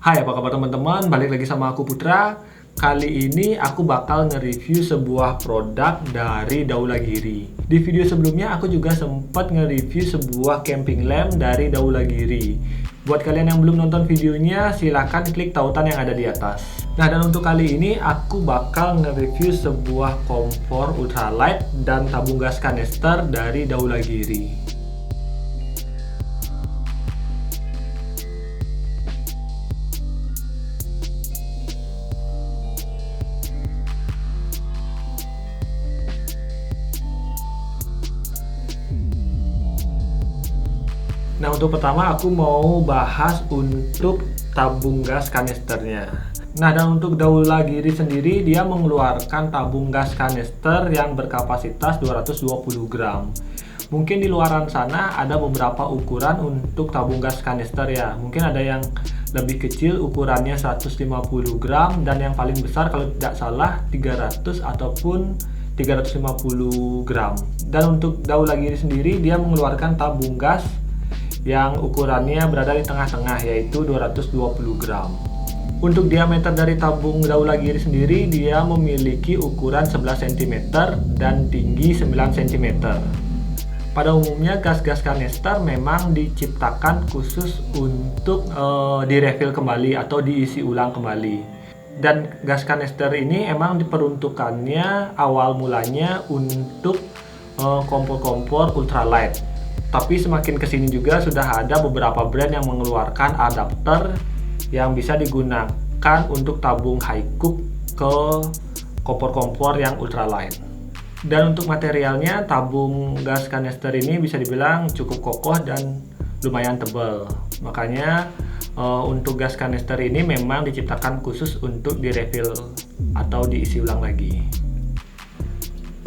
Hai, apa kabar teman-teman? Balik lagi sama aku Putra. Kali ini aku bakal nge-review sebuah produk dari Daulagiri. Di video sebelumnya aku juga sempat nge-review sebuah camping lamp dari Daulagiri. Buat kalian yang belum nonton videonya, silahkan klik tautan yang ada di atas. Nah, dan untuk kali ini aku bakal nge-review sebuah kompor ultralight dan tabung gas kanister dari Daulagiri. Nah, untuk pertama aku mau bahas untuk tabung gas kanisternya. Nah, dan untuk Daulagiri sendiri dia mengeluarkan tabung gas kanister yang berkapasitas 220 gram. Mungkin di luaran sana ada beberapa ukuran untuk tabung gas kanister ya. Mungkin ada yang lebih kecil ukurannya 150 gram dan yang paling besar kalau tidak salah 300 ataupun 350 gram. Dan untuk Daulagiri sendiri dia mengeluarkan tabung gas yang ukurannya berada di tengah-tengah yaitu 220 gram. Untuk diameter dari tabung Daulagiri sendiri dia memiliki ukuran 11 cm dan tinggi 9 cm. Pada umumnya gas-gas kanister memang diciptakan khusus untuk direfill kembali atau diisi ulang kembali. Dan gas kanister ini emang diperuntukannya awal mulanya untuk kompor-kompor ultralight. Tapi semakin kesini juga sudah ada beberapa brand yang mengeluarkan adapter yang bisa digunakan untuk tabung high cook ke kompor-kompor yang ultralight. Dan untuk materialnya tabung gas kanister ini bisa dibilang cukup kokoh dan lumayan tebal. Makanya untuk gas kanister ini memang diciptakan khusus untuk direfill atau diisi ulang lagi.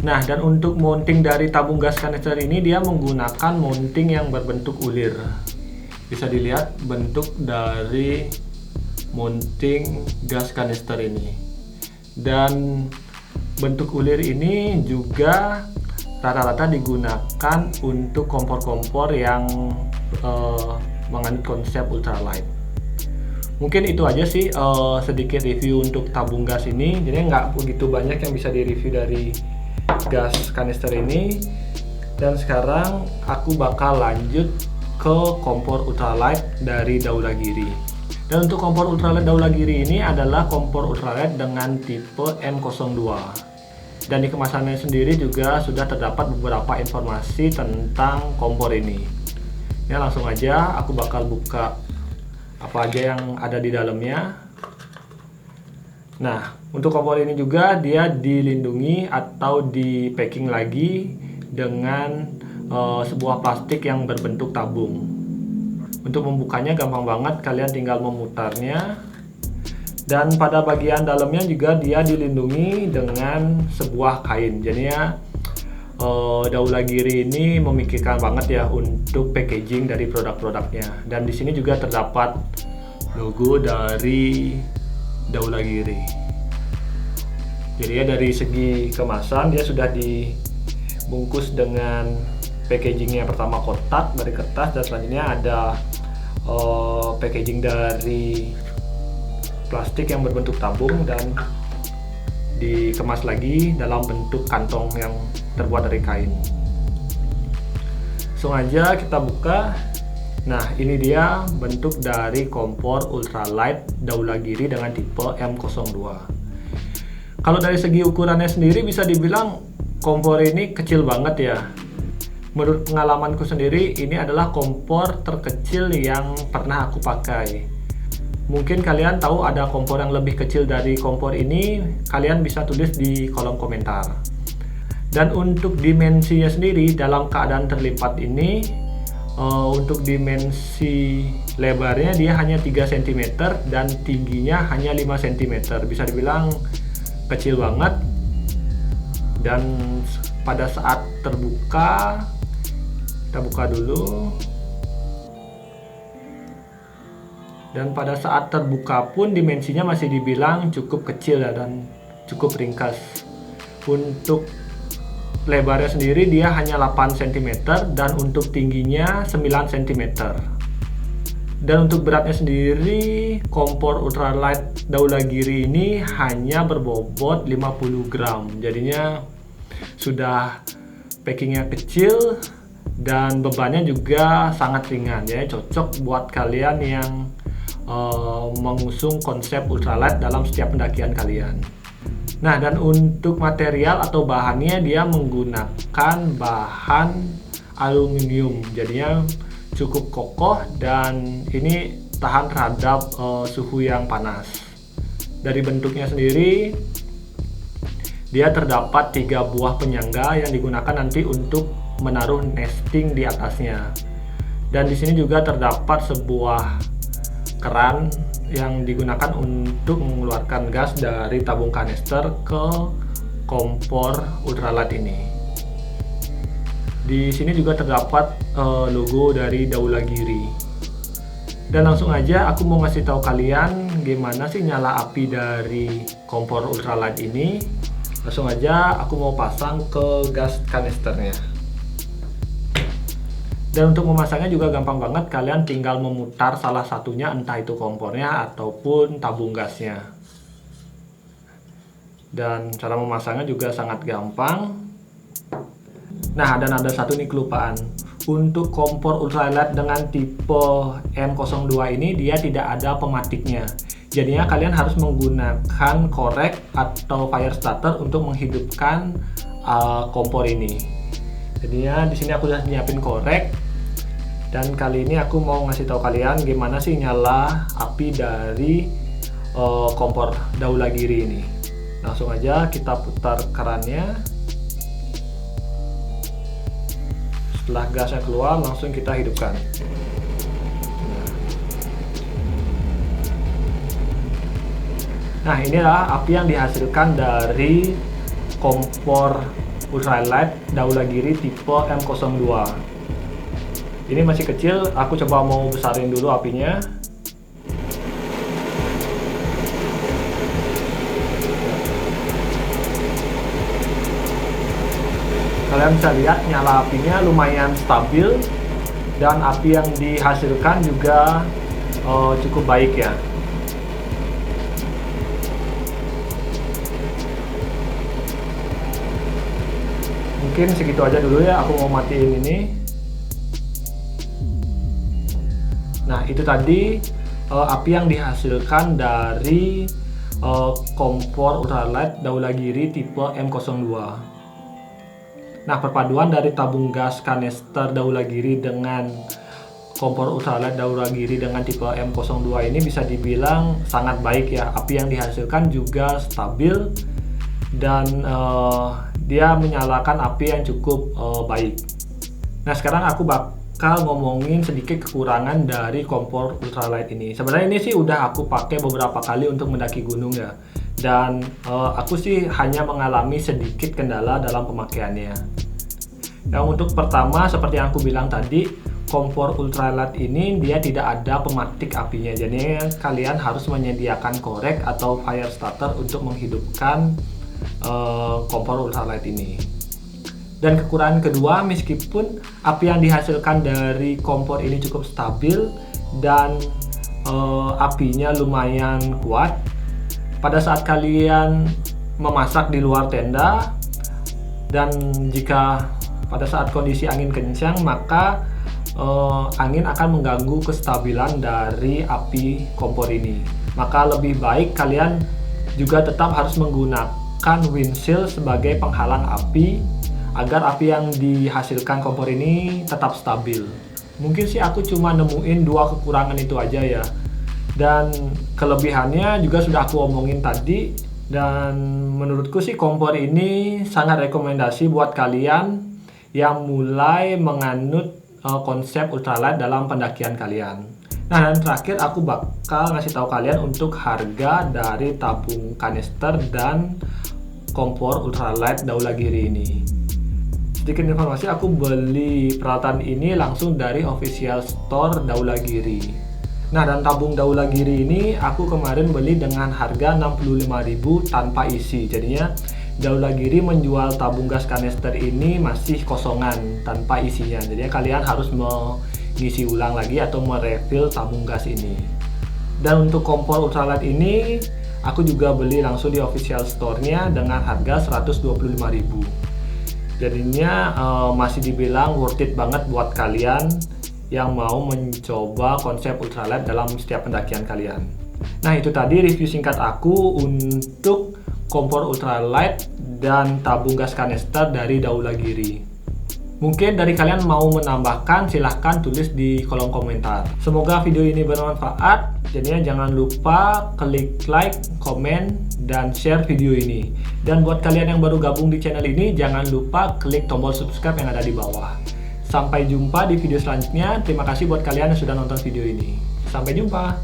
Nah, dan untuk mounting dari tabung gas kanister ini dia menggunakan mounting yang berbentuk ulir. Bisa dilihat bentuk dari mounting gas kanister ini. Dan bentuk ulir ini juga rata-rata digunakan untuk kompor-kompor yang menganut konsep ultralight. Mungkin itu aja sih sedikit review untuk tabung gas ini. Jadi nggak begitu banyak yang bisa direview dari gas kanister ini. Dan sekarang aku bakal lanjut ke kompor ultralight dari Daulagiri. Dan untuk kompor ultralight Daulagiri ini adalah kompor ultralight dengan tipe M02. Dan di kemasannya sendiri juga sudah terdapat beberapa informasi tentang kompor ini. Ya, langsung aja aku bakal buka apa aja yang ada di dalamnya. Nah, untuk kompor ini juga dia dilindungi atau di packing lagi dengan sebuah plastik yang berbentuk tabung. Untuk membukanya gampang banget, kalian tinggal memutarnya. Dan pada bagian dalamnya juga dia dilindungi dengan sebuah kain. Jadinya Daulagiri ini memikirkan banget ya untuk packaging dari produk-produknya. Dan di sini juga terdapat logo dari Daulagiri. Jadi ya dari segi kemasan dia sudah dibungkus dengan packagingnya, pertama kotak dari kertas dan selanjutnya ada packaging dari plastik yang berbentuk tabung dan dikemas lagi dalam bentuk kantong yang terbuat dari kain. Langsung aja kita buka. Nah, ini dia bentuk dari kompor ultralight Daulagiri dengan tipe M02. Kalau dari segi ukurannya sendiri bisa dibilang kompor ini kecil banget ya. Menurut pengalamanku sendiri ini adalah kompor terkecil yang pernah aku pakai. Mungkin kalian tahu ada kompor yang lebih kecil dari kompor ini, kalian bisa tulis di kolom komentar. Dan untuk dimensinya sendiri dalam keadaan terlipat ini, untuk dimensi lebarnya dia hanya 3 cm dan tingginya hanya 5 cm. Bisa dibilang kecil banget. Dan pada saat terbuka, kita buka dulu. Dan pada saat terbuka pun dimensinya masih dibilang cukup kecil ya, dan cukup ringkas. Untuk lebarnya sendiri dia hanya 8 cm dan untuk tingginya 9 cm. Dan untuk beratnya sendiri, kompor ultralight Daulagiri ini hanya berbobot 50 gram. Jadinya sudah packingnya kecil dan bebannya juga sangat ringan ya. Cocok buat kalian yang mengusung konsep ultralight dalam setiap pendakian kalian. Nah, dan untuk material atau bahannya dia menggunakan bahan aluminium. Jadinya cukup kokoh dan ini tahan terhadap suhu yang panas. Dari bentuknya sendiri, dia terdapat 3 buah penyangga yang digunakan nanti untuk menaruh nesting di atasnya. Dan di sini juga terdapat sebuah keran yang digunakan untuk mengeluarkan gas dari tabung kanister ke kompor ultralight ini. Di sini juga terdapat logo dari Daulagiri. Dan langsung aja aku mau ngasih tahu kalian gimana sih nyala api dari kompor ultralight ini. Langsung aja aku mau pasang ke gas kanisternya. Dan untuk memasangnya juga gampang banget, kalian tinggal memutar salah satunya, entah itu kompornya ataupun tabung gasnya. Dan cara memasangnya juga sangat gampang. Nah, dan ada satu nih kelupaan. Untuk kompor ultralight dengan tipe M02 ini dia tidak ada pematiknya. Jadinya kalian harus menggunakan korek atau fire starter untuk menghidupkan kompor ini. Jadinya di sini aku sudah nyiapin korek. Dan kali ini aku mau ngasih tahu kalian gimana sih nyala api dari kompor Daulagiri ini. Langsung aja kita putar kerannya. Setelah gasnya keluar, langsung kita hidupkan. Nah, inilah api yang dihasilkan dari kompor ultralight Daulagiri tipe M02. Ini masih kecil, aku coba mau besarin dulu apinya. Kalian bisa lihat nyala apinya lumayan stabil dan api yang dihasilkan juga cukup baik ya. Mungkin segitu aja dulu ya, aku mau matiin ini. Nah, itu tadi api yang dihasilkan dari kompor ultralight Daulagiri tipe M02. Nah, perpaduan dari tabung gas kanister Daulagiri dengan kompor ultralight Daulagiri dengan tipe M02 ini bisa dibilang sangat baik ya. Api yang dihasilkan juga stabil dan dia menyalakan api yang cukup baik. Nah, sekarang aku bakal ngomongin sedikit kekurangan dari kompor ultralight ini. Sebenarnya ini sih udah aku pakai beberapa kali untuk mendaki gunung ya. Dan aku sih hanya mengalami sedikit kendala dalam pemakaiannya. Yang untuk pertama, seperti yang aku bilang tadi, kompor ultralight ini dia tidak ada pematik apinya. Jadi kalian harus menyediakan korek atau fire starter untuk menghidupkan kompor ultralight ini. Dan kekurangan kedua, meskipun api yang dihasilkan dari kompor ini cukup stabil dan apinya lumayan kuat, pada saat kalian memasak di luar tenda dan jika pada saat kondisi angin kencang, maka angin akan mengganggu kestabilan dari api kompor ini. Maka lebih baik kalian juga tetap harus menggunakan windshield sebagai penghalang api agar api yang dihasilkan kompor ini tetap stabil. Mungkin sih aku cuma nemuin 2 kekurangan itu aja ya. Dan kelebihannya juga sudah aku omongin tadi. Dan menurutku sih kompor ini sangat rekomendasi buat kalian yang mulai menganut konsep ultralight dalam pendakian kalian. Nah, dan terakhir aku bakal ngasih tahu kalian untuk harga dari tabung kanister dan kompor ultralight Daulagiri ini. Sedikit informasi, aku beli peralatan ini langsung dari official store Daulagiri. Nah, dan tabung Daulagiri ini aku kemarin beli dengan harga 65.000 tanpa isi. Jadinya Daulagiri menjual tabung gas kanister ini masih kosongan tanpa isinya. Jadi kalian harus ngisi ulang lagi atau merefill tabung gas ini. Dan untuk kompor ultralight ini aku juga beli langsung di official store-nya dengan harga 125.000. Jadinya masih dibilang worth it banget buat kalian yang mau mencoba konsep ultralight dalam setiap pendakian kalian. Nah, itu tadi review singkat aku untuk kompor ultralight dan tabung gas kanister dari Daulagiri. Mungkin dari kalian mau menambahkan, silahkan tulis di kolom komentar. Semoga video ini bermanfaat. Jadinya jangan lupa klik like, komen, dan share video ini. Dan buat kalian yang baru gabung di channel ini, jangan lupa klik tombol subscribe yang ada di bawah. Sampai jumpa di video selanjutnya. Terima kasih buat kalian yang sudah nonton video ini. Sampai jumpa.